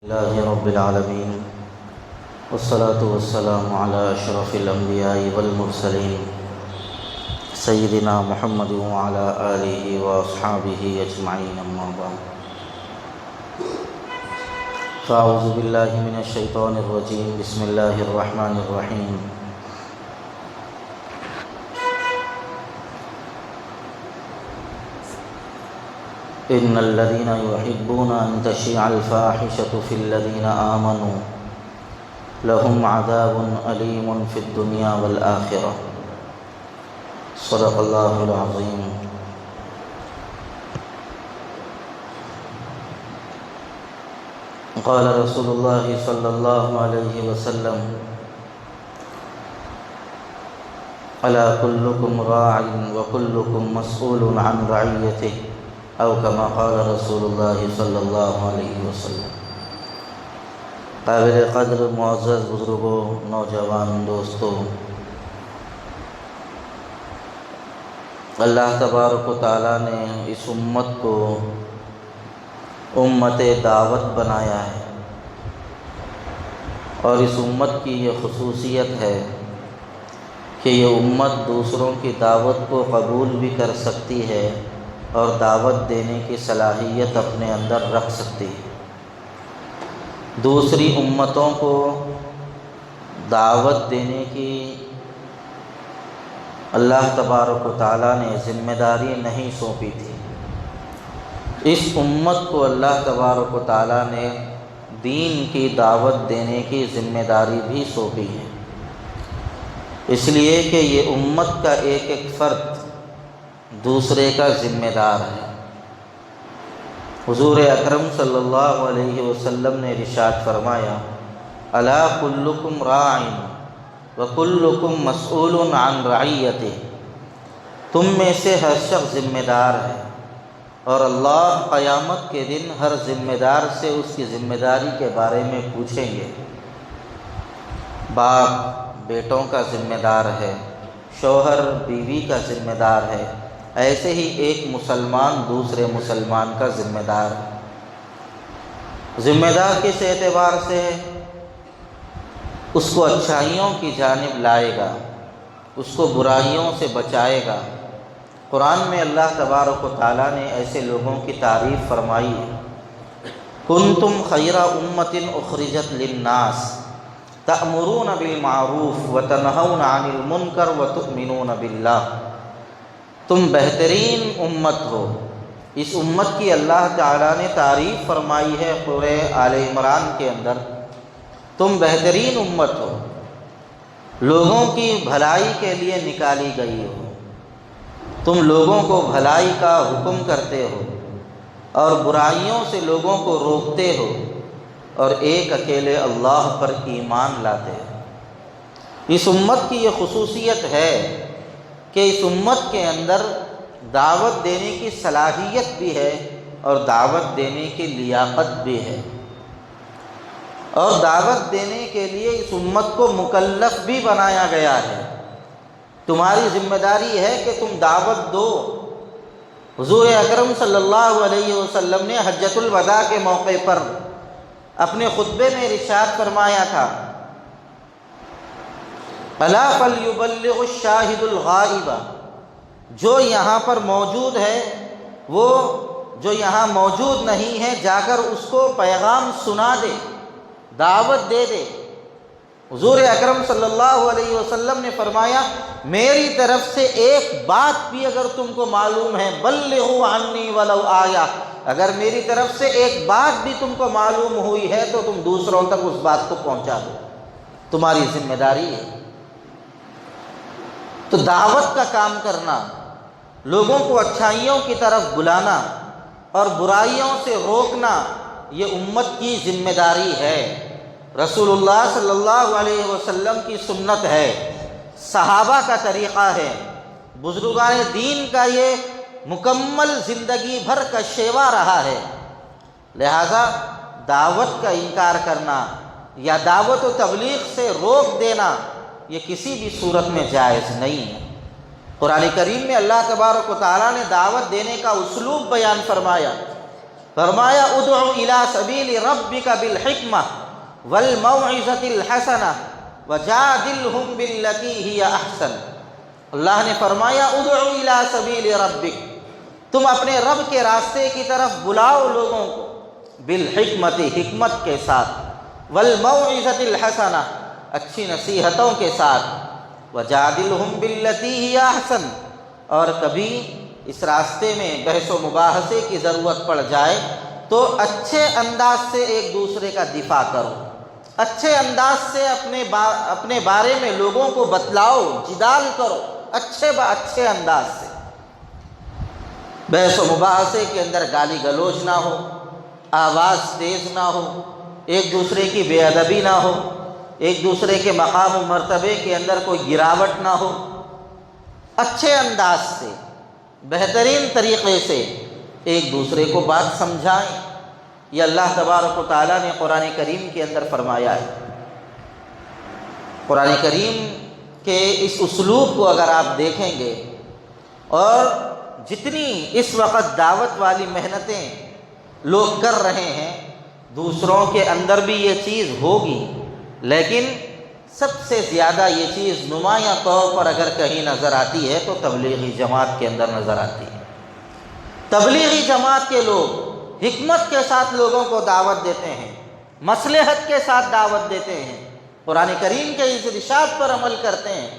اللہ رب العالمین والصلاة والسلام علی اشرف الانبیاء والمرسلین سیدنا محمد وعلی آلہ واصحابہ اجمعین اما بعد فاعوذ باللہ من الشیطان الرجیم بسم اللہ الرحمن الرحیم ان الذين يحبون ان تشيع الفاحشة في الذين آمنوا لهم عذاب أليم في الدنيا والآخرة صدق الله العظيم۔ قال رسول الله صلى الله عليه وسلم ألا كلكم راع وكلكم مسؤول عن رعيته او کما قال رسول اللہ صلی اللہ علیہ وسلم۔ قابل قدر معزز بزرگوں، نوجوان دوستوں، اللہ تبارک و تعالیٰ نے اس امت کو امت دعوت بنایا ہے، اور اس امت کی یہ خصوصیت ہے کہ یہ امت دوسروں کی دعوت کو قبول بھی کر سکتی ہے اور دعوت دینے کی صلاحیت اپنے اندر رکھ سکتی ہے۔ دوسری امتوں کو دعوت دینے کی اللہ تبارک و تعالیٰ نے ذمہ داری نہیں سونپی تھی، اس امت کو اللہ تبارک و تعالیٰ نے دین کی دعوت دینے کی ذمہ داری بھی سونپی ہے، اس لیے کہ یہ امت کا ایک ایک فرد دوسرے کا ذمہ دار ہے۔ حضور اکرم صلی اللہ علیہ وسلم نے ارشاد فرمایا، الا کلکم راع وکلکم مسئول عن رعیتہ، تم میں سے ہر شخص ذمہ دار ہے، اور اللہ قیامت کے دن ہر ذمہ دار سے اس کی ذمہ داری کے بارے میں پوچھیں گے۔ باپ بیٹوں کا ذمہ دار ہے، شوہر بیوی کا ذمہ دار ہے، ایسے ہی ایک مسلمان دوسرے مسلمان کا ذمہ دار ہے۔ ذمہ دار کس اعتبار سے ہے؟ اس کو اچھائیوں کی جانب لائے گا، اس کو برائیوں سے بچائے گا۔ قرآن میں اللہ تبارک و تعالیٰ نے ایسے لوگوں کی تعریف فرمائی ہے، کنتم خیر امۃ اخرجت للناس تأمرون بالمعروف وتنہون عن المنکر وتؤمنون باللہ، تم بہترین امت ہو۔ اس امت کی اللہ تعالیٰ نے تعریف فرمائی ہے سورہ آل عمران کے اندر، تم بہترین امت ہو، لوگوں کی بھلائی کے لیے نکالی گئی ہو، تم لوگوں کو بھلائی کا حکم کرتے ہو اور برائیوں سے لوگوں کو روکتے ہو، اور ایک اکیلے اللہ پر ایمان لاتے ہو۔ اس امت کی یہ خصوصیت ہے کہ اس امت کے اندر دعوت دینے کی صلاحیت بھی ہے اور دعوت دینے کی لیاقت بھی ہے، اور دعوت دینے کے لیے اس امت کو مکلف بھی بنایا گیا ہے۔ تمہاری ذمہ داری ہے کہ تم دعوت دو۔ حضور اکرم صلی اللہ علیہ وسلم نے حجۃ الوداع کے موقع پر اپنے خطبے میں ارشاد فرمایا تھا، الا فلیبلغ الشاہد الغائب، جو یہاں پر موجود ہے وہ جو یہاں موجود نہیں ہے جا کر اس کو پیغام سنا دے، دعوت دے دے۔ حضور اکرم صلی اللہ علیہ وسلم نے فرمایا، میری طرف سے ایک بات بھی اگر تم کو معلوم ہے، بلغوا عنی ولو آیہ، اگر میری طرف سے ایک بات بھی تم کو معلوم ہوئی ہے تو تم دوسروں تک اس بات کو پہنچا دو، تمہاری ذمہ داری ہے۔ تو دعوت کا کام کرنا، لوگوں کو اچھائیوں کی طرف بلانا اور برائیوں سے روکنا، یہ امت کی ذمہ داری ہے۔ رسول اللہ صلی اللہ علیہ وسلم کی سنت ہے، صحابہ کا طریقہ ہے، بزرگان دین کا یہ مکمل زندگی بھر کا شیوا رہا ہے۔ لہذا دعوت کا انکار کرنا یا دعوت و تبلیغ سے روک دینا یہ کسی بھی صورت میں جائز نہیں ہے۔ قرآن کریم میں اللہ تبارک و تعالیٰ نے دعوت دینے کا اسلوب بیان فرمایا، فرمایا ادعو الی سبیل ربک بالحکمہ والموعظۃ الحسنہ وجادلہم باللتی ہی احسن۔ اللہ نے فرمایا ادعو الی سبیل ربک، تم اپنے رب کے راستے کی طرف بلاؤ لوگوں کو، بالحکمت، حکمت کے ساتھ، والموعظۃ الحسنہ، اچھی نصیحتوں کے ساتھ، وجادلہم باللتی ہی احسن، اور کبھی اس راستے میں بحث و مباحثے کی ضرورت پڑ جائے تو اچھے انداز سے ایک دوسرے کا دفاع کرو، اچھے انداز سے اپنے بارے میں لوگوں کو بتلاؤ، جدال کرو، اچھے انداز سے۔ بحث و مباحثے کے اندر گالی گلوچ نہ ہو، آواز تیز نہ ہو، ایک دوسرے کی بے ادبی نہ ہو، ایک دوسرے کے مقام و مرتبے کے اندر کوئی گراوٹ نہ ہو، اچھے انداز سے، بہترین طریقے سے ایک دوسرے کو بات سمجھائیں۔ یہ اللہ تبارک و تعالیٰ نے قرآن کریم کے اندر فرمایا ہے۔ قرآن کریم کے اس اسلوب کو اگر آپ دیکھیں گے، اور جتنی اس وقت دعوت والی محنتیں لوگ کر رہے ہیں، دوسروں کے اندر بھی یہ چیز ہوگی، لیکن سب سے زیادہ یہ چیز نمایاں طور پر اگر کہیں نظر آتی ہے تو تبلیغی جماعت کے اندر نظر آتی ہے۔ تبلیغی جماعت کے لوگ حکمت کے ساتھ لوگوں کو دعوت دیتے ہیں، مصلحت کے ساتھ دعوت دیتے ہیں، قرآن کریم کے اس ارشاد پر عمل کرتے ہیں۔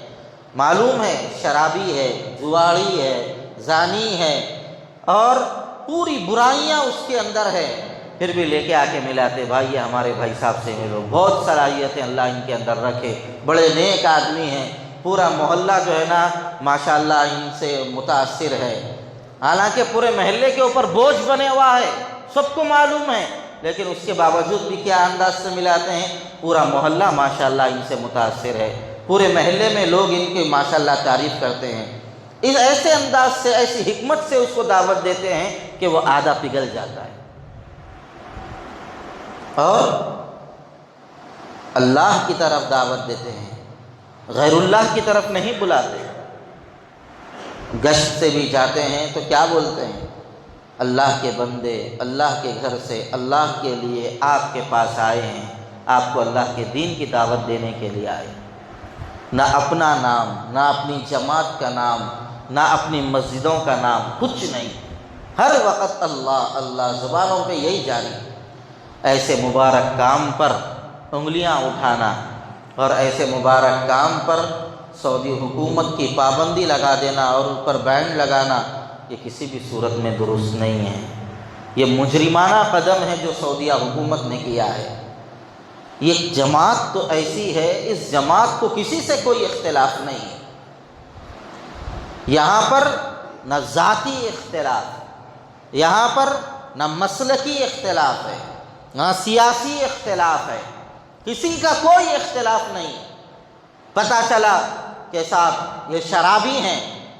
معلوم ہے شرابی ہے، جواڑی ہے، زانی ہے، اور پوری برائیاں اس کے اندر ہے، پھر بھی لے کے آ کے ملاتے، بھائی یہ ہمارے بھائی صاحب سے ملو، بہت صلاحیتیں اللہ ان کے اندر رکھے، بڑے نیک آدمی ہیں، پورا محلہ جو ہے نا ماشاءاللہ ان سے متاثر ہے۔ حالانکہ پورے محلے کے اوپر بوجھ بنے ہوا ہے، سب کو معلوم ہے، لیکن اس کے باوجود بھی کیا انداز سے ملاتے ہیں، پورا محلہ ماشاءاللہ ان سے متاثر ہے، پورے محلے میں لوگ ان کی ماشاءاللہ تعریف کرتے ہیں۔ اس ایسے انداز سے، ایسی حکمت سے اس کو دعوت دیتے ہیں کہ وہ آدھا پگھل جاتا ہے، اور اللہ کی طرف دعوت دیتے ہیں، غیر اللہ کی طرف نہیں بلاتے۔ گشت سے بھی جاتے ہیں تو کیا بولتے ہیں، اللہ کے بندے اللہ کے گھر سے اللہ کے لیے آپ کے پاس آئے ہیں، آپ کو اللہ کے دین کی دعوت دینے کے لیے آئے۔ نہ اپنا نام، نہ اپنی جماعت کا نام، نہ اپنی مسجدوں کا نام، کچھ نہیں، ہر وقت اللہ اللہ، زبانوں پہ یہی جاری۔ ایسے مبارک کام پر انگلیاں اٹھانا اور ایسے مبارک کام پر سعودی حکومت کی پابندی لگا دینا اور ان پر بین لگانا، یہ کسی بھی صورت میں درست نہیں ہے۔ یہ مجرمانہ قدم ہے جو سعودیہ حکومت نے کیا ہے۔ یہ جماعت تو ایسی ہے، اس جماعت کو کسی سے کوئی اختلاف نہیں ہے، یہاں پر نہ ذاتی اختلاف، یہاں پر نہ مسلکی اختلاف ہے، نہ سیاسی اختلاف ہے، کسی کا کوئی اختلاف نہیں۔ پتہ چلا کہ صاحب یہ شرابی ہیں،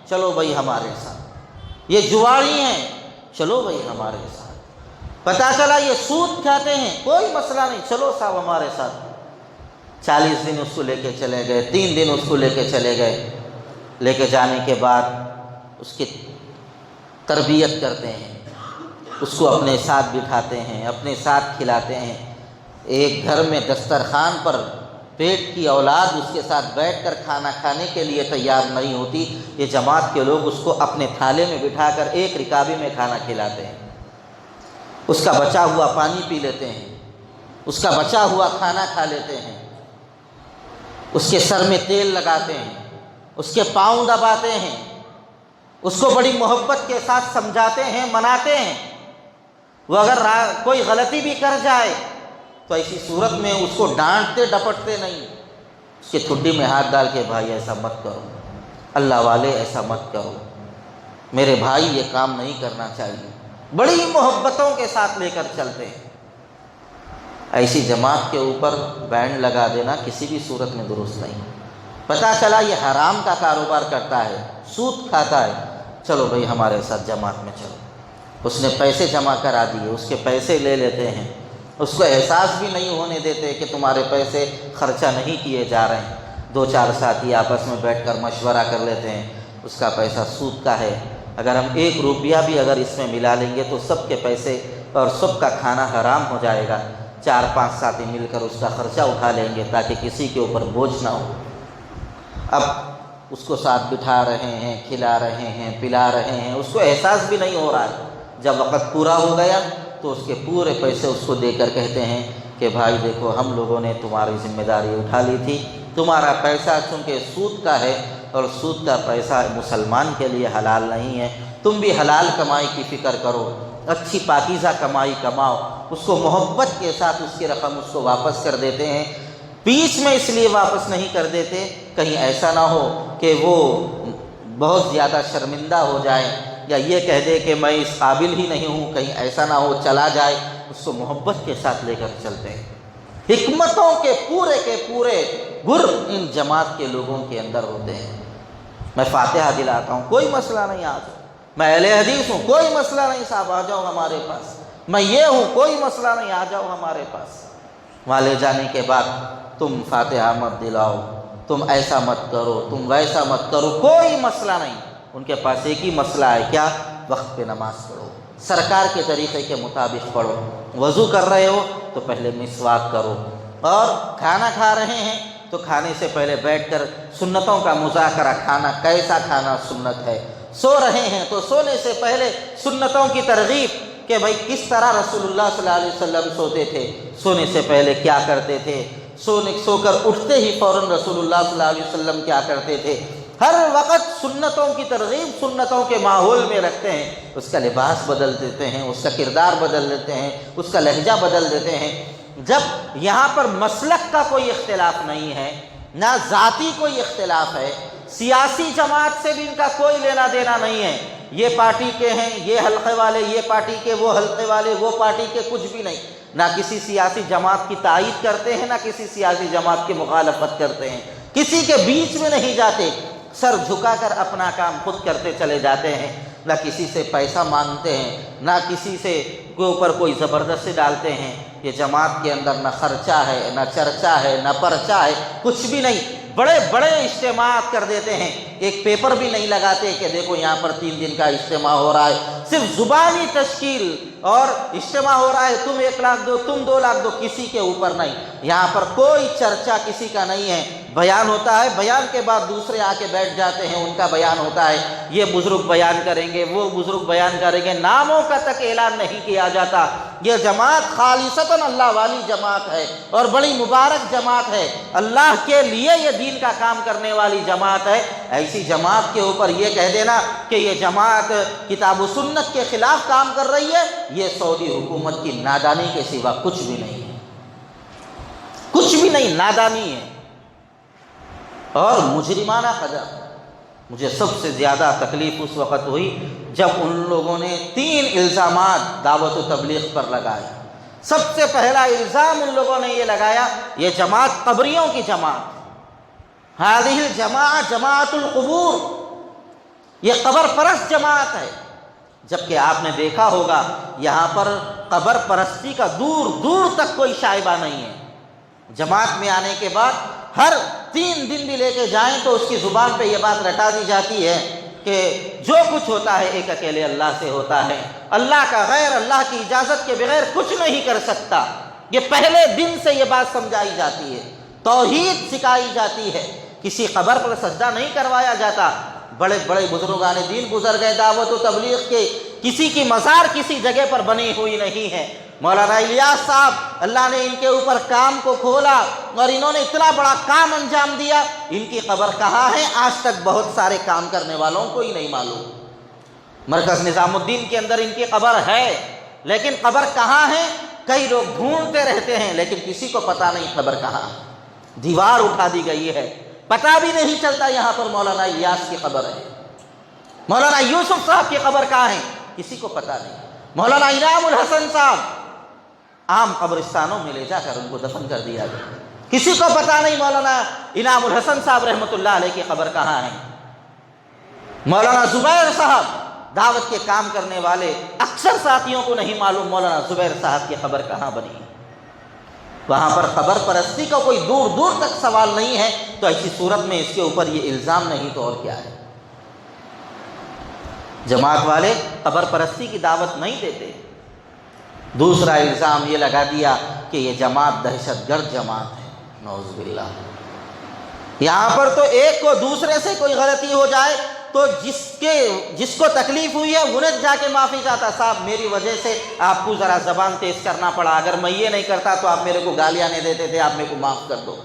چلو بھائی ہمارے ساتھ، یہ جواڑی ہیں، چلو بھائی ہمارے ساتھ، پتہ چلا یہ سود کھاتے ہیں، کوئی مسئلہ نہیں، چلو صاحب ہمارے ساتھ۔ 40 دن اس کو لے کے چلے گئے، 3 دن اس کو لے کے چلے گئے، لے کے جانے کے بعد اس کی تربیت کرتے ہیں، اس کو اپنے ساتھ بٹھاتے ہیں، اپنے ساتھ کھلاتے ہیں۔ ایک گھر میں دسترخوان پر پیٹ کی اولاد اس کے ساتھ بیٹھ کر کھانا کھانے کے لیے تیار نہیں ہوتی، یہ جماعت کے لوگ اس کو اپنے تھالے میں بٹھا کر ایک رکابی میں کھانا کھلاتے ہیں، اس کا بچا ہوا پانی پی لیتے ہیں، اس کا بچا ہوا کھانا کھا لیتے ہیں، اس کے سر میں تیل لگاتے ہیں، اس کے پاؤں دباتے ہیں، اس کو بڑی محبت کے ساتھ سمجھاتے ہیں، مناتے ہیں۔ وہ اگر کوئی غلطی بھی کر جائے تو ایسی صورت میں اس کو ڈانٹتے ڈپٹتے نہیں، اس کے ٹھڈی میں ہاتھ ڈال کے بھائی ایسا مت کرو، اللہ والے ایسا مت کرو، میرے بھائی یہ کام نہیں کرنا چاہیے، بڑی محبتوں کے ساتھ لے کر چلتے ہیں۔ ایسی جماعت کے اوپر بینڈ لگا دینا کسی بھی صورت میں درست نہیں۔ پتہ چلا یہ حرام کا کاروبار کرتا ہے، سود کھاتا ہے، چلو بھائی ہمارے ساتھ جماعت میں چلو۔ اس نے پیسے جمع کرا دیے، اس کے پیسے لے لیتے ہیں، اس کو احساس بھی نہیں ہونے دیتے کہ تمہارے پیسے خرچہ نہیں کیے جا رہے ہیں۔ 2-4 ساتھی آپس میں بیٹھ کر مشورہ کر لیتے ہیں، اس کا پیسہ سود کا ہے، اگر ہم 1 روپیہ بھی اگر اس میں ملا لیں گے تو سب کے پیسے اور صبح کا کھانا حرام ہو جائے گا، 4-5 ساتھی مل کر اس کا خرچہ اٹھا لیں گے تاکہ کسی کے اوپر بوجھ نہ ہو۔ اب اس کو ساتھ بٹھا رہے ہیں، کھلا رہے ہیں، پلا رہے ہیں، اس کو احساس بھی نہیں ہو رہا ہے۔ جب وقت پورا ہو گیا تو اس کے پورے پیسے اس کو دے کر کہتے ہیں کہ بھائی دیکھو، ہم لوگوں نے تمہاری ذمہ داری اٹھا لی تھی، تمہارا پیسہ چونکہ سود کا ہے اور سود کا پیسہ مسلمان کے لیے حلال نہیں ہے، تم بھی حلال کمائی کی فکر کرو، اچھی پاکیزہ کمائی کماؤ۔ اس کو محبت کے ساتھ اس کی رقم اس کو واپس کر دیتے ہیں۔ بیچ میں اس لیے واپس نہیں کر دیتے کہیں ایسا نہ ہو کہ وہ بہت زیادہ شرمندہ ہو جائے یا یہ کہہ دے کہ میں اس قابل ہی نہیں ہوں، کہیں ایسا نہ ہو چلا جائے۔ اس کو محبت کے ساتھ لے کر چلتے ہیں۔ حکمتوں کے پورے گر ان جماعت کے لوگوں کے اندر ہوتے ہیں۔ میں فاتحہ دلاتا ہوں، کوئی مسئلہ نہیں، آ جاؤ۔ میں اہل حدیث ہوں، کوئی مسئلہ نہیں صاحب، آ جاؤ ہمارے پاس۔ میں یہ ہوں، کوئی مسئلہ نہیں، آ جاؤ ہمارے پاس۔ وہاں لے جانے کے بعد تم فاتحہ مت دلاؤ، تم ایسا مت کرو، تم ویسا مت کرو، کوئی مسئلہ نہیں۔ ان کے پاس ایک ہی مسئلہ ہے، کیا؟ وقت پہ نماز پڑھو، سرکار کے طریقے کے مطابق پڑھو۔ وضو کر رہے ہو تو پہلے مسواک کرو، اور کھانا کھا رہے ہیں تو کھانے سے پہلے بیٹھ کر سنتوں کا مذاکرہ، کھانا کیسا کھانا سنت ہے۔ سو رہے ہیں تو سونے سے پہلے سنتوں کی ترغیب کہ بھائی کس طرح رسول اللہ صلی اللہ علیہ وسلم سوتے تھے، سونے سے پہلے کیا کرتے تھے، سو کر اٹھتے ہی فوراً رسول اللہ صلی اللہ علیہ وسلم کیا کرتے تھے۔ ہر وقت سنتوں کی ترغیب سنتوں کے ماحول میں رکھتے ہیں۔ اس کا لباس بدل دیتے ہیں، اس کا کردار بدل دیتے ہیں، اس کا لہجہ بدل دیتے ہیں۔ جب یہاں پر مسلک کا کوئی اختلاف نہیں ہے، نہ ذاتی کوئی اختلاف ہے، سیاسی جماعت سے بھی ان کا کوئی لینا دینا نہیں ہے، یہ پارٹی کے ہیں، یہ حلقے والے، یہ پارٹی کے، وہ حلقے والے، وہ پارٹی کے، کچھ بھی نہیں۔ نہ کسی سیاسی جماعت کی تائید کرتے ہیں، نہ کسی سیاسی جماعت کی مخالفت کرتے ہیں، کسی کے بیچ میں نہیں جاتے، سر جھکا کر اپنا کام خود کرتے چلے جاتے ہیں۔ نہ کسی سے پیسہ مانگتے ہیں، نہ کسی سے کے اوپر کوئی زبردستی ڈالتے ہیں۔ یہ جماعت کے اندر نہ خرچہ ہے، نہ چرچا ہے، نہ پرچہ ہے، کچھ بھی نہیں۔ بڑے بڑے اجتماعات کر دیتے ہیں، ایک پیپر بھی نہیں لگاتے کہ دیکھو یہاں پر 3 دن کا اجتماع ہو رہا ہے، صرف زبانی تشکیل اور اجتماع ہو رہا ہے، تم 1 لاکھ دو، تم 2 لاکھ دو، کسی کے اوپر نہیں۔ یہاں پر کوئی چرچا کسی کا نہیں ہے۔ بیان ہوتا ہے، بیان کے بعد دوسرے آ کے بیٹھ جاتے ہیں، ان کا بیان ہوتا ہے، یہ بزرگ بیان کریں گے، وہ بزرگ بیان کریں گے، ناموں کا تک اعلان نہیں کیا جاتا۔ یہ جماعت خالصتاً اللہ والی جماعت ہے اور بڑی مبارک جماعت ہے، اللہ کے لیے یہ دین کا کام کرنے والی جماعت ہے۔ ایسی جماعت کے اوپر یہ کہہ دینا کہ یہ جماعت کتاب و سنت کے خلاف کام کر رہی ہے، یہ سعودی حکومت کی نادانی کے سوا کچھ بھی نہیں ہے، کچھ بھی نہیں، نادانی ہے اور مجرمانہ قدم۔ مجھے سب سے زیادہ تکلیف اس وقت ہوئی جب ان لوگوں نے 3 الزامات دعوت و تبلیغ پر لگائے۔ سب سے پہلا الزام ان لوگوں نے یہ لگایا، یہ جماعت قبریوں کی جماعت، ہذہ الجماعت جماعت القبور، یہ قبر پرست جماعت ہے۔ جبکہ آپ نے دیکھا ہوگا یہاں پر قبر پرستی کا دور دور تک کوئی شائبہ نہیں ہے۔ جماعت میں آنے کے بعد ہر 3 دن بھی لے کے جائیں تو اس کی زبان پہ یہ بات رٹا دی جاتی ہے کہ جو کچھ ہوتا ہے ایک اکیلے اللہ سے ہوتا ہے، اللہ کا غیر اللہ کی اجازت کے بغیر کچھ نہیں کر سکتا۔ یہ پہلے دن سے یہ بات سمجھائی جاتی ہے، توحید سکھائی جاتی ہے، کسی قبر پر سجدہ نہیں کروایا جاتا۔ بڑے بڑے بزرگان دین گزر گئے دعوت و تبلیغ کے، کسی کی مزار کسی جگہ پر بنی ہوئی نہیں ہے۔ مولانا الیاس صاحب، اللہ نے ان کے اوپر کام کو کھولا اور انہوں نے اتنا بڑا کام انجام دیا۔ ان کی قبر کہاں ہے آج تک بہت سارے کام کرنے والوں کو ہی نہیں معلوم۔ مرکز نظام الدین کے اندر ان کی قبر ہے، لیکن قبر کہاں ہے کئی لوگ ڈھونڈتے رہتے ہیں، لیکن کسی کو پتہ نہیں قبر کہاں۔ دیوار اٹھا دی گئی ہے، پتہ بھی نہیں چلتا یہاں پر مولانا الیاس کی قبر ہے۔ مولانا یوسف صاحب کی قبر کہاں ہے کسی کو پتہ نہیں۔ مولانا انعام الحسن صاحب عام قبرستانوں میں لے جا کر ان کو دفن کر دیا گیا، کسی کو پتہ نہیں مولانا انعام الحسن صاحب رحمۃ اللہ علیہ کی قبر کہاں ہے۔ مولانا زبیر صاحب، دعوت کے کام کرنے والے اکثر ساتھیوں کو نہیں معلوم مولانا زبیر صاحب کی قبر کہاں بنی ہے۔ وہاں پر قبر پرستی کا کوئی دور دور تک سوال نہیں ہے، تو ایسی صورت میں اس کے اوپر یہ الزام نہیں تو اور کیا ہے۔ جماعت والے قبر پرستی کی دعوت نہیں دیتے، دوسرا الزام یہ لگا دیا کہ یہ جماعت دہشت گرد جماعت ہے، نعوذ باللہ۔ یہاں پر تو ایک کو دوسرے سے کوئی غلطی ہو جائے تو جس کو تکلیف ہوئی ہے انہیں جا کے معافی چاہتا، صاحب میری وجہ سے آپ کو ذرا زبان تیز کرنا پڑا، اگر میں یہ نہیں کرتا تو آپ میرے کو گالیاں نہیں دیتے تھے، آپ میرے کو معاف کر دو۔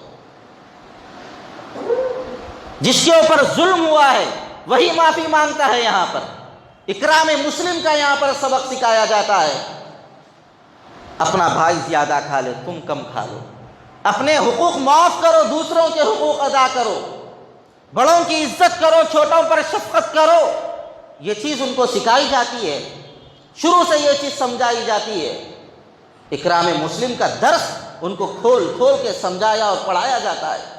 جس کے اوپر ظلم ہوا ہے وہی معافی مانگتا ہے۔ یہاں پر اکرام مسلم کا یہاں پر سبق سکھایا جاتا ہے۔ اپنا بھائی زیادہ کھا لے تم کم کھا لو، اپنے حقوق معاف کرو، دوسروں کے حقوق ادا کرو، بڑوں کی عزت کرو، چھوٹوں پر شفقت کرو۔ یہ چیز ان کو سکھائی جاتی ہے، شروع سے یہ چیز سمجھائی جاتی ہے۔ اکرام مسلم کا درس ان کو کھول کھول کے سمجھایا اور پڑھایا جاتا ہے۔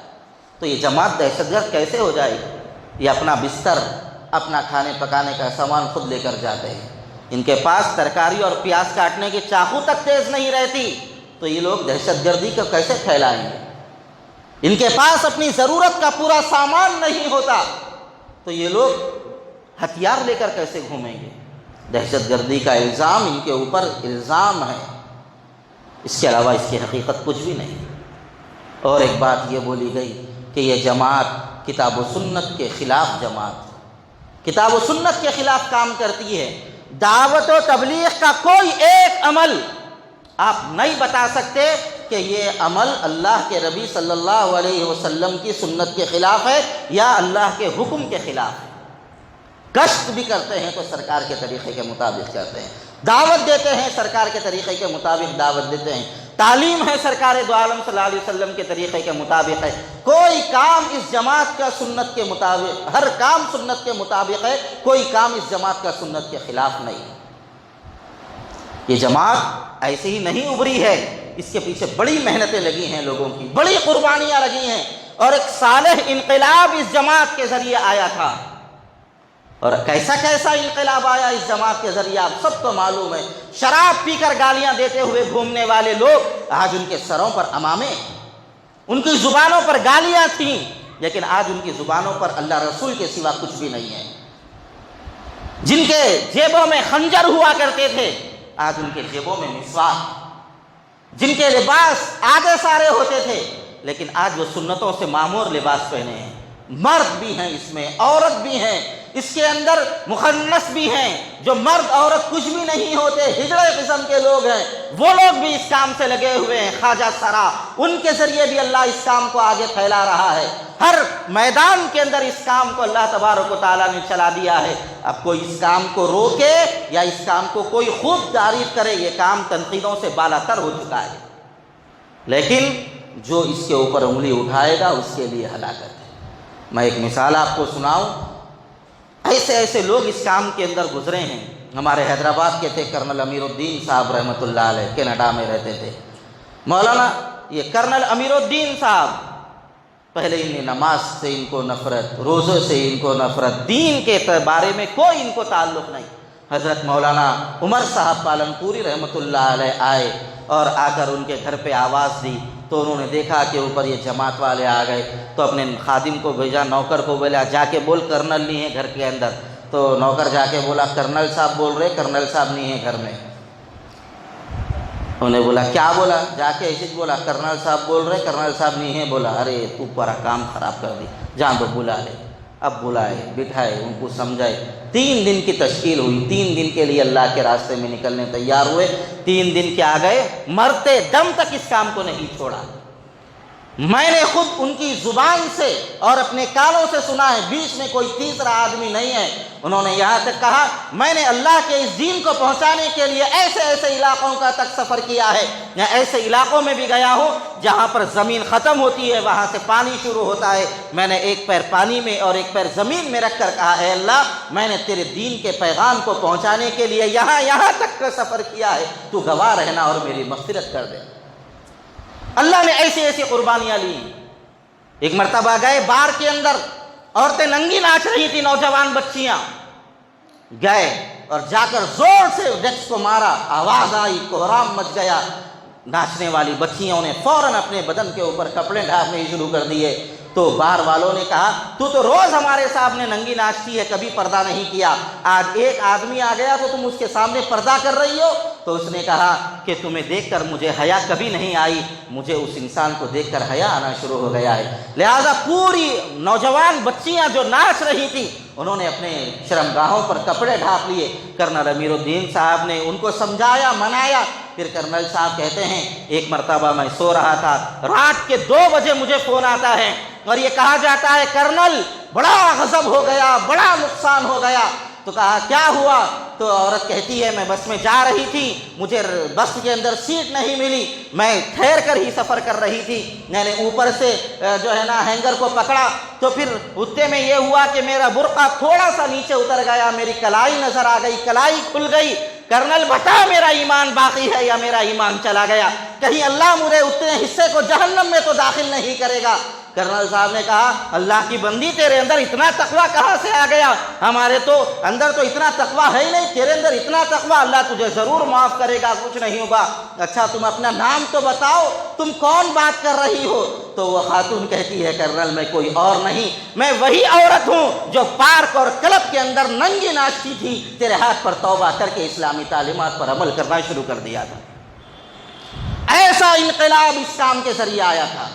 تو یہ جماعت دہشت گرد کیسے ہو جائے گی؟ یہ اپنا بستر، اپنا کھانے پکانے کا سامان خود لے کر جاتے ہیں، ان کے پاس ترکاری اور پیاز کاٹنے کی چاقو تک تیز نہیں رہتی، تو یہ لوگ دہشت گردی کو کیسے پھیلائیں گے؟ ان کے پاس اپنی ضرورت کا پورا سامان نہیں ہوتا تو یہ لوگ ہتھیار لے کر کیسے گھومیں گے؟ دہشت گردی کا الزام ان کے اوپر الزام ہے، اس کے علاوہ اس کی حقیقت کچھ بھی نہیں۔ اور ایک بات یہ بولی گئی کہ یہ جماعت کتاب و سنت کے خلاف جماعت ہے، کتاب و سنت کے خلاف کام کرتی ہے۔ دعوت و تبلیغ کا کوئی ایک عمل آپ نہیں بتا سکتے کہ یہ عمل اللہ کے نبی صلی اللہ علیہ وسلم کی سنت کے خلاف ہے یا اللہ کے حکم کے خلاف ہے۔ گشت بھی کرتے ہیں تو سرکار کے طریقے کے مطابق کرتے ہیں، دعوت دیتے ہیں سرکار کے طریقے کے مطابق دعوت دیتے ہیں، تعلیم ہے سرکار دو عالم صلی اللہ علیہ وسلم کے طریقے کے مطابق ہے۔ کوئی کام اس جماعت کا سنت کے مطابق، ہر کام سنت کے مطابق ہے، کوئی کام اس جماعت کا سنت کے خلاف نہیں۔ یہ جماعت ایسے ہی نہیں ابھری ہے، اس کے پیچھے بڑی محنتیں لگی ہیں، لوگوں کی بڑی قربانیاں لگی ہیں، اور ایک صالح انقلاب اس جماعت کے ذریعے آیا تھا۔ اور کیسا کیسا انقلاب آیا اس جماعت کے ذریعے آپ سب کو معلوم ہے۔ شراب پی کر گالیاں دیتے ہوئے گھومنے والے لوگ آج ان کے سروں پر امامے، ان کی زبانوں پر گالیاں تھیں، لیکن آج ان کی زبانوں پر اللہ رسول کے سوا کچھ بھی نہیں ہے۔ جن کے جیبوں میں خنجر ہوا کرتے تھے آج ان کے جیبوں میں مسواک، جن کے لباس آگے سارے ہوتے تھے لیکن آج وہ سنتوں سے معمور لباس پہنے ہیں۔ مرد بھی ہیں اس میں، عورت بھی ہیں، اس کے اندر مخنث بھی ہیں، جو مرد عورت کچھ بھی نہیں ہوتے، ہجڑے قسم کے لوگ ہیں، وہ لوگ بھی اس کام سے لگے ہوئے ہیں۔ خواجہ سرا، ان کے ذریعے بھی اللہ اس کام کو آگے پھیلا رہا ہے۔ ہر میدان کے اندر اس کام کو اللہ تبارک و تعالیٰ نے چلا دیا ہے۔ اب کوئی اس کام کو روکے یا اس کام کو کوئی خوب تعریف کرے، یہ کام تنقیدوں سے بالا تر ہو چکا ہے، لیکن جو اس کے اوپر انگلی اٹھائے گا اس کے لیے ہلاکت ہے۔ میں ایک مثال آپ کو سناؤں، ایسے ایسے لوگ اس کام کے اندر گزرے ہیں۔ ہمارے حیدرآباد کے تھے کرنل امیر الدین صاحب رحمۃ اللہ علیہ، کینیڈا میں رہتے تھے مولانا۔ یہ کرنل امیر الدین صاحب، پہلے انہیں نماز سے ان کو نفرت، روزے سے ان کو نفرت، دین کے بارے میں کوئی ان کو تعلق نہیں۔ حضرت مولانا عمر صاحب پالنپوری رحمۃ اللہ علیہ آئے اور آ کر ان کے گھر پہ آواز دی تو انہوں نے دیکھا کہ اوپر یہ جماعت والے آ گئے، تو اپنے خادم کو بھیجا، نوکر کو بولا جا کے بول کرنل نہیں ہے گھر کے اندر۔ تو نوکر جا کے بولا کرنل صاحب بول رہے، کرنل صاحب نہیں ہے گھر میں۔ انہوں نے بولا کیا بولا؟ جا کے ایسے بولا کرنل صاحب بول رہے، کرنل صاحب نہیں ہے۔ بولا ارے تو پورا کام خراب کر دی، جان دو بلا لے۔ اب بلائے، بٹھائے، ان کو سمجھائے۔ 3 دن کی تشکیل ہوئی، 3 دن کے لیے اللہ کے راستے میں نکلنے تیار ہوئے۔ 3 دن کے آ گئے، مرتے دم تک اس کام کو نہیں چھوڑا۔ میں نے خود ان کی زبان سے اور اپنے کانوں سے سنا ہے، بیچ میں کوئی تیسرا آدمی نہیں ہے۔ انہوں نے یہاں تک کہا میں نے اللہ کے اس دین کو پہنچانے کے لیے ایسے ایسے علاقوں کا تک سفر کیا ہے، یا ایسے علاقوں میں بھی گیا ہوں جہاں پر زمین ختم ہوتی ہے، وہاں سے پانی شروع ہوتا ہے۔ میں نے ایک پیر پانی میں اور ایک پیر زمین میں رکھ کر کہا اے اللہ، میں نے تیرے دین کے پیغام کو پہنچانے کے لیے یہاں تک کا سفر کیا ہے، تو گواہ رہنا اور میری مغفرت کر دے۔ اللہ نے ایسی ایسی قربانیاں لی۔ ایک مرتبہ گئے بار کے اندر، عورتیں ننگی ناچ رہی تھی، نوجوان بچیاں، گئے اور جا کر زور سے ڈیکس کو مارا، آواز آئی، کوہرام مچ گیا۔ ناچنے والی بچیوں نے فوراً اپنے بدن کے اوپر کپڑے ڈھانپنے شروع کر دیے تو بار والوں نے کہا تو روز ہمارے سامنے ننگی ناچتی ہے، کبھی پردہ نہیں کیا، آج ایک آدمی آ گیا تو تم اس کے سامنے پردہ کر رہی ہو؟ تو اس نے کہا کہ تمہیں دیکھ کر مجھے حیا کبھی نہیں آئی، مجھے اس انسان کو دیکھ کر حیا آنا شروع ہو گیا ہے۔ لہذا پوری نوجوان بچیاں جو ناچ رہی تھیں انہوں نے اپنے شرمگاہوں پر کپڑے ڈھانپ لیے۔ کرنل امیر الدین صاحب نے ان کو سمجھایا، منایا۔ پھر کرنل صاحب کہتے ہیں ایک مرتبہ میں سو رہا تھا، رات کے 2 بجے مجھے فون آتا ہے اور یہ کہا جاتا ہے کرنل بڑا غضب ہو گیا، بڑا نقصان ہو گیا۔ تو کہا کیا ہوا؟ تو عورت کہتی ہے میں بس میں جا رہی تھی، مجھے بس کے اندر سیٹ نہیں ملی، میں ٹھہر کر ہی سفر کر رہی تھی، میں نے اوپر سے جو ہے نا ہینگر کو پکڑا تو پھر اتنے میں یہ ہوا کہ میرا برقع تھوڑا سا نیچے اتر گیا، میری کلائی نظر آ گئی، کلائی کھل گئی۔ کرنل بتا میرا ایمان باقی ہے یا میرا ایمان چلا گیا؟ کہیں اللہ مجھے اتنے حصے کو جہنم میں تو داخل نہیں کرے گا؟ کرنل صاحب نے کہا اللہ کی بندی تیرے اندر اتنا تقویٰ کہاں سے آ گیا؟ ہمارے تو اندر تو اتنا تقویٰ ہے ہی نہیں، تیرے اندر اتنا تقویٰ، اللہ تجھے ضرور معاف کرے گا، کچھ نہیں ہوگا۔ اچھا تم اپنا نام تو بتاؤ، تم کون بات کر رہی ہو؟ تو وہ خاتون کہتی ہے کرنل میں کوئی اور نہیں، میں وہی عورت ہوں جو پارک اور کلب کے اندر ننگی ناچتی تھی، تیرے ہاتھ پر توبہ کر کے اسلامی تعلیمات پر عمل کرنا شروع کر دیا تھا۔ ایسا انقلاب اس کام کے ذریعے آیا تھا،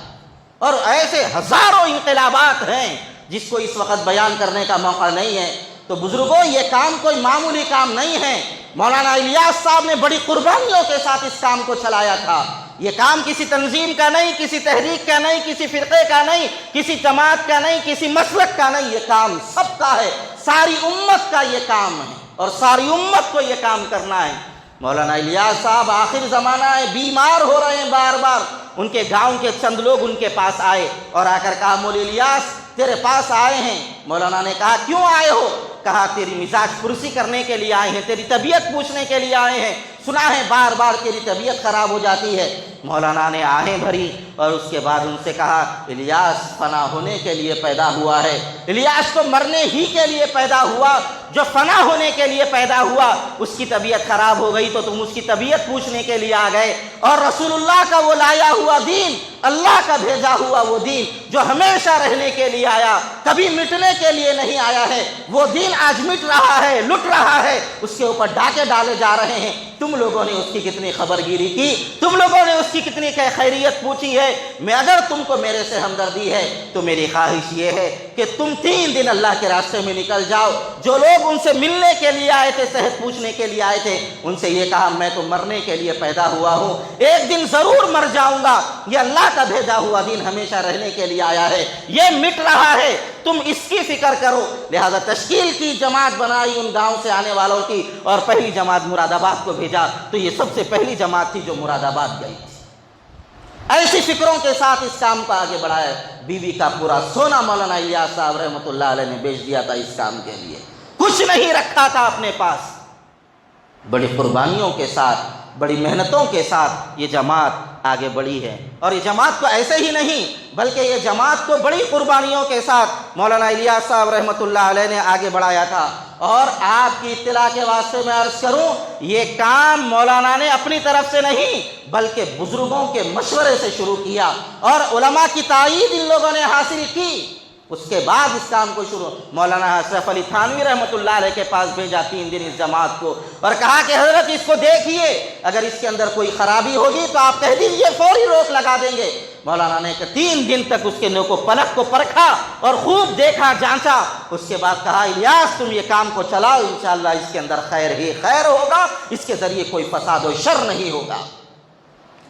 اور ایسے ہزاروں انقلابات ہیں جس کو اس وقت بیان کرنے کا موقع نہیں ہے۔ تو بزرگوں یہ کام کوئی معمولی کام نہیں ہے، مولانا الیاس صاحب نے بڑی قربانیوں کے ساتھ اس کام کو چلایا تھا۔ یہ کام کسی تنظیم کا نہیں، کسی تحریک کا نہیں، کسی فرقے کا نہیں، کسی جماعت کا نہیں، کسی مسلک کا نہیں، یہ کام سب کا ہے، ساری امت کا یہ کام ہے اور ساری امت کو یہ کام کرنا ہے۔ مولانا الیاس صاحب آخر زمانہ ہے، بیمار ہو رہے ہیں بار بار، ان کے گاؤں کے چند لوگ ان کے پاس آئے اور آ کر کہا مولوی الیاس تیرے پاس آئے ہیں۔ مولانا نے کہا کیوں آئے ہو؟ کہا تیری مزاج پرسی کرنے کے لیے آئے ہیں، تیری طبیعت پوچھنے کے لیے آئے ہیں، سنا ہے بار بار تیری طبیعت خراب ہو جاتی ہے۔ مولانا نے آہیں بھری اور اس کے بعد ان سے کہا الیاس فنا ہونے کے لیے پیدا ہوا ہے، الیاس تو مرنے ہی کے لیے پیدا ہوا، جو فنا ہونے کے لیے پیدا ہوا اس کی طبیعت خراب ہو گئی تو تم اس کی طبیعت پوچھنے کے لیے آ گئے، اور رسول اللہ کا وہ لایا ہوا دین، اللہ کا بھیجا ہوا وہ دین جو ہمیشہ رہنے کے لیے آیا، کبھی مٹنے کے لیے نہیں آیا ہے، وہ دین آج مٹ رہا ہے، لٹ رہا ہے، اس کے اوپر ڈاکے ڈالے جا رہے ہیں۔ تم لوگوں نے اس کی کتنی خبر گیری کی، تم لوگوں نے اس کی کتنی خیریت پوچھی ہے؟ میں اگر تم کو میرے سے ہمدردی ہے تو میری خواہش یہ ہے کہ تم 3 دن اللہ کے راستے میں نکل جاؤ۔ جو لوگ ان سے ملنے کے لیے آئے تھے، صحت پوچھنے کے لیے آئے تھے، ان سے یہ کہا میں تو مرنے کے لیے پیدا ہوا ہوں، ایک دن ضرور مر جاؤں گا، یہ اللہ کا بھیجا ہوا دین ہمیشہ رہنے کے لیے آیا ہے، یہ مٹ رہا ہے، تم اس کی فکر کرو۔ لہذا تشکیل کی، جماعت بنائی ان گاؤں سے آنے والوں کی، اور پہلی جماعت مراد آباد کو بھیجا۔ تو یہ سب سے پہلی جماعت تھی جو مراد آباد گئی تھی۔ ایسی فکروں کے ساتھ اس کام کو آگے بڑھایا۔ بیوی کا پورا سونا مولانا الیاس صاحب رحمۃ اللہ علیہ نے بیچ دیا تھا اس کام کے لیے، کچھ نہیں رکھا تھا اپنے پاس۔ بڑی قربانیوں کے ساتھ، بڑی محنتوں کے ساتھ یہ جماعت آگے بڑھی ہے، اور یہ جماعت کو ایسے ہی نہیں بلکہ یہ جماعت کو بڑی قربانیوں کے ساتھ مولانا الیاس صاحب رحمۃ اللہ علیہ نے آگے بڑھایا تھا۔ اور آپ کی اطلاع کے واسطے میں عرض کروں، یہ کام مولانا نے اپنی طرف سے نہیں بلکہ بزرگوں کے مشورے سے شروع کیا، اور علماء کی تائید ان لوگوں نے حاصل کی۔ اس کے بعد اس کام کو شروع مولانا اشرف علی تھانوی رحمۃ اللہ علیہ کے پاس بھیجا 3 دن اس جماعت کو، اور کہا کہ حضرت اس کو دیکھیے، اگر اس کے اندر کوئی خرابی ہوگی تو آپ کہہ دیجیے، فوری روک لگا دیں گے۔ مولانا نے 3 دن تک اس کے نوک و پلک کو پرکھا اور خوب دیکھا، جانچا، اس کے بعد کہا الیاس تم یہ کام کو چلاؤ، انشاءاللہ اس کے اندر خیر ہی خیر ہوگا، اس کے ذریعے کوئی فساد و شر نہیں ہوگا۔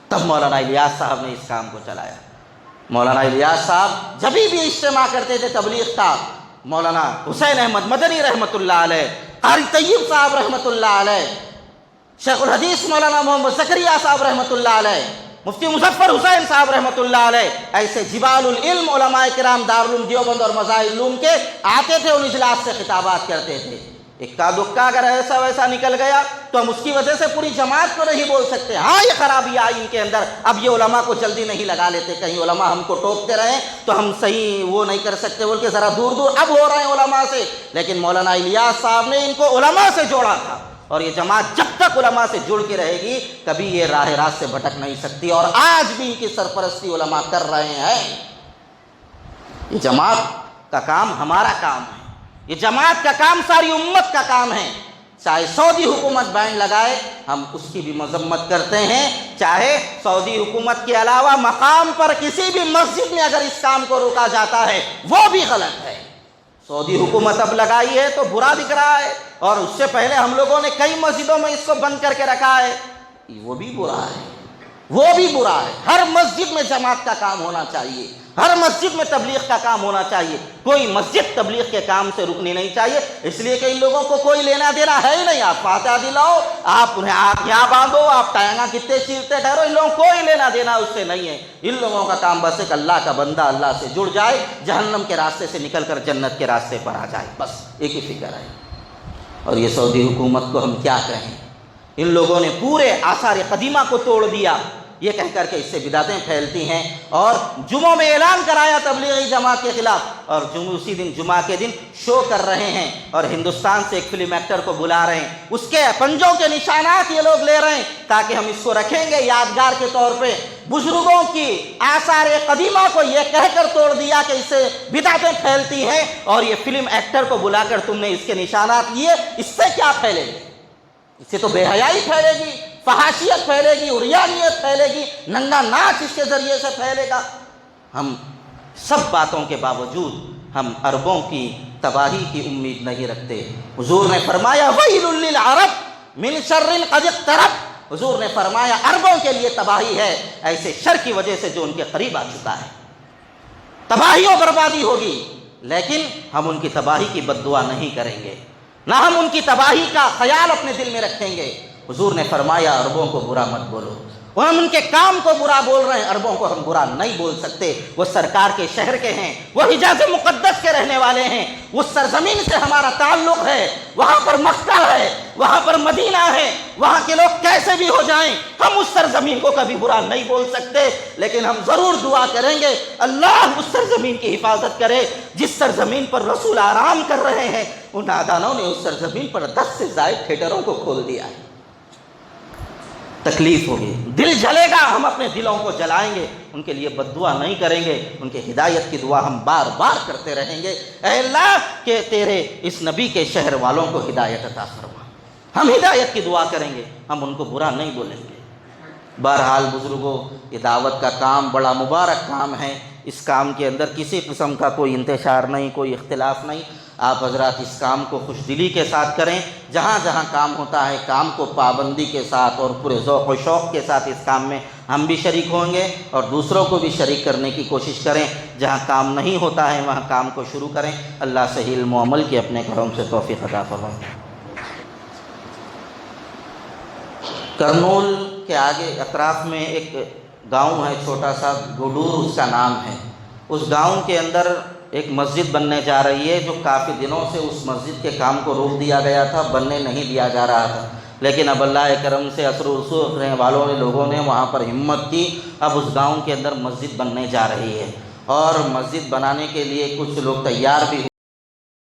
تب مولانا الیاس صاحب نے اس کام کو چلایا۔ مولانا الیاس صاحب جب بھی اجتماع کرتے تھے تبلیغ کا، مولانا حسین احمد مدنی رحمۃ اللہ علیہ، قاری طیب صاحب رحمۃ اللہ علیہ، شیخ الحدیث مولانا محمد زکریا صاحب رحمۃ اللہ علیہ، مفتی مظفر حسین صاحب رحمۃ اللہ علیہ، ایسے جبال العلم علماء کرام دارالعلوم دیوبند اور مظاہر علوم کے آتے تھے، ان اجلاس سے خطابات کرتے تھے۔ اکا دکا اگر ایسا ویسا نکل گیا تو ہم اس کی وجہ سے پوری جماعت کو نہیں بول سکتے، ہاں یہ خرابی آئی ان کے اندر، اب یہ علماء کو جلدی نہیں لگا لیتے، کہیں علماء ہم کو ٹوکتے رہیں تو ہم صحیح وہ نہیں کر سکتے بول کے ذرا دور دور اب ہو رہے ہیں علماء سے۔ لیکن مولانا الیاس صاحب نے ان کو علماء سے جوڑا تھا، اور یہ جماعت جب تک علماء سے جڑ کے رہے گی کبھی یہ راہ راست سے بھٹک نہیں سکتی، اور آج بھی ان کی سرپرستی علماء کر رہے ہیں۔ یہ جماعت کا کام ہمارا کام ہے، یہ جماعت کا کام ساری امت کا کام ہے۔ چاہے سعودی حکومت بین لگائے ہم اس کی بھی مذمت کرتے ہیں، چاہے سعودی حکومت کے علاوہ مقام پر کسی بھی مسجد میں اگر اس کام کو روکا جاتا ہے وہ بھی غلط ہے۔ سعودی حکومت اب لگائی ہے تو برا دکھ رہا ہے، اور اس سے پہلے ہم لوگوں نے کئی مسجدوں میں اس کو بند کر کے رکھا ہے، وہ بھی برا ہے، وہ بھی برا ہے۔ ہر مسجد میں جماعت کا کام ہونا چاہیے، ہر مسجد میں تبلیغ کا کام ہونا چاہیے، کوئی مسجد تبلیغ کے کام سے رکنی نہیں چاہیے، اس لیے کہ ان لوگوں کو کوئی لینا دینا ہے ہی نہیں۔ آپ فاتحہ دلاؤ، آپ انہیں آپ یہاں باندھو، آپ ٹائنگاں کتنے چیرتے ٹھہرو، ان لوگوں کو کوئی لینا دینا اس سے نہیں ہے۔ ان لوگوں کا کام بس ایک اللہ کا بندہ اللہ سے جڑ جائے، جہنم کے راستے سے نکل کر جنت کے راستے پر آ جائے، بس ایک ہی فکر ہے۔ اور یہ سعودی حکومت کو ہم کیا کہیں، ان لوگوں نے پورے آثار قدیمہ کو توڑ دیا، یہ کہہ کر کے اس سے بدعتیں پھیلتی ہیں، اور جمعوں میں اعلان کرایا تبلیغی جماعت کے خلاف، اور اسی دن جمعہ کے دن شو کر رہے ہیں، اور ہندوستان سے ایک فلم ایکٹر کو بلا رہے ہیں، اس کے پنجوں کے نشانات یہ لوگ لے رہے ہیں تاکہ ہم اس کو رکھیں گے یادگار کے طور پہ۔ بزرگوں کی آثار قدیمہ کو یہ کہہ کر توڑ دیا کہ اس سے بدعتیں پھیلتی ہیں، اور یہ فلم ایکٹر کو بلا کر تم نے اس کے نشانات لیے، اس سے کیا پھیلے گی؟ اس سے تو بے حیائی پھیلے گی، فحاشیت پھیلے گی، عریانیت پھیلے گی، ننگا ناچ اس کے ذریعے سے پھیلے گا۔ ہم سب باتوں کے باوجود ہم عربوں کی تباہی کی امید نہیں رکھتے۔ حضور نے فرمایا ویل للعرب من شر قد اقترب، حضور نے فرمایا عربوں کے لیے تباہی ہے ایسے شر کی وجہ سے جو ان کے قریب آ چکا ہے، تباہی و بربادی ہوگی، لیکن ہم ان کی تباہی کی بد دعا نہیں کریں گے، نہ ہم ان کی تباہی کا خیال اپنے دل میں رکھیں گے۔ حضور نے فرمایا عربوں کو برا مت بولو، اور ہم ان کے کام کو برا بول رہے ہیں، عربوں کو ہم برا نہیں بول سکتے، وہ سرکار کے شہر کے ہیں، وہ حجاز مقدس کے رہنے والے ہیں، اس سرزمین سے ہمارا تعلق ہے، وہاں پر مکہ ہے، وہاں پر مدینہ ہے، وہاں کے لوگ کیسے بھی ہو جائیں ہم اس سرزمین کو کبھی برا نہیں بول سکتے، لیکن ہم ضرور دعا کریں گے اللہ اس سرزمین کی حفاظت کرے جس سرزمین پر رسول آرام کر رہے ہیں۔ ان نادانوں نے اس سرزمین پر 10 سے زائد تھیٹروں کو کھول دیا ہے، تکلیف ہوگی، دل جلے گا، ہم اپنے دلوں کو جلائیں گے، ان کے لیے بد دعا نہیں کریں گے، ان کے ہدایت کی دعا ہم بار بار کرتے رہیں گے، اے اللہ کہ تیرے اس نبی کے شہر والوں کو ہدایت عطا فرما۔ ہم ہدایت کی دعا کریں گے، ہم ان کو برا نہیں بولیں گے۔ بہرحال بزرگوں، یہ دعوت کا کام بڑا مبارک کام ہے، اس کام کے اندر کسی قسم کا کوئی انتشار نہیں، کوئی اختلاف نہیں۔ آپ حضرات اس کام کو خوش دلی کے ساتھ کریں، جہاں جہاں کام ہوتا ہے کام کو پابندی کے ساتھ اور پورے ذوق و شوق کے ساتھ اس کام میں ہم بھی شریک ہوں گے، اور دوسروں کو بھی شریک کرنے کی کوشش کریں۔ جہاں کام نہیں ہوتا ہے وہاں کام کو شروع کریں۔ اللہ صحیح علم و عمل کی اپنے کرم سے توفیق عطا فرمائے۔ کرنول کے آگے اطراف میں ایک گاؤں ہے چھوٹا سا، گڈور اس کا نام ہے، اس گاؤں کے اندر ایک مسجد بننے جا رہی ہے، جو کافی دنوں سے اس مسجد کے کام کو روک دیا گیا تھا، بننے نہیں دیا جا رہا تھا، لیکن اب اللہ کرم سے اثر و رسوخ رہنے والوں نے لوگوں نے وہاں پر ہمت کی، اب اس گاؤں کے اندر مسجد بننے جا رہی ہے، اور مسجد بنانے کے لیے کچھ لوگ تیار بھی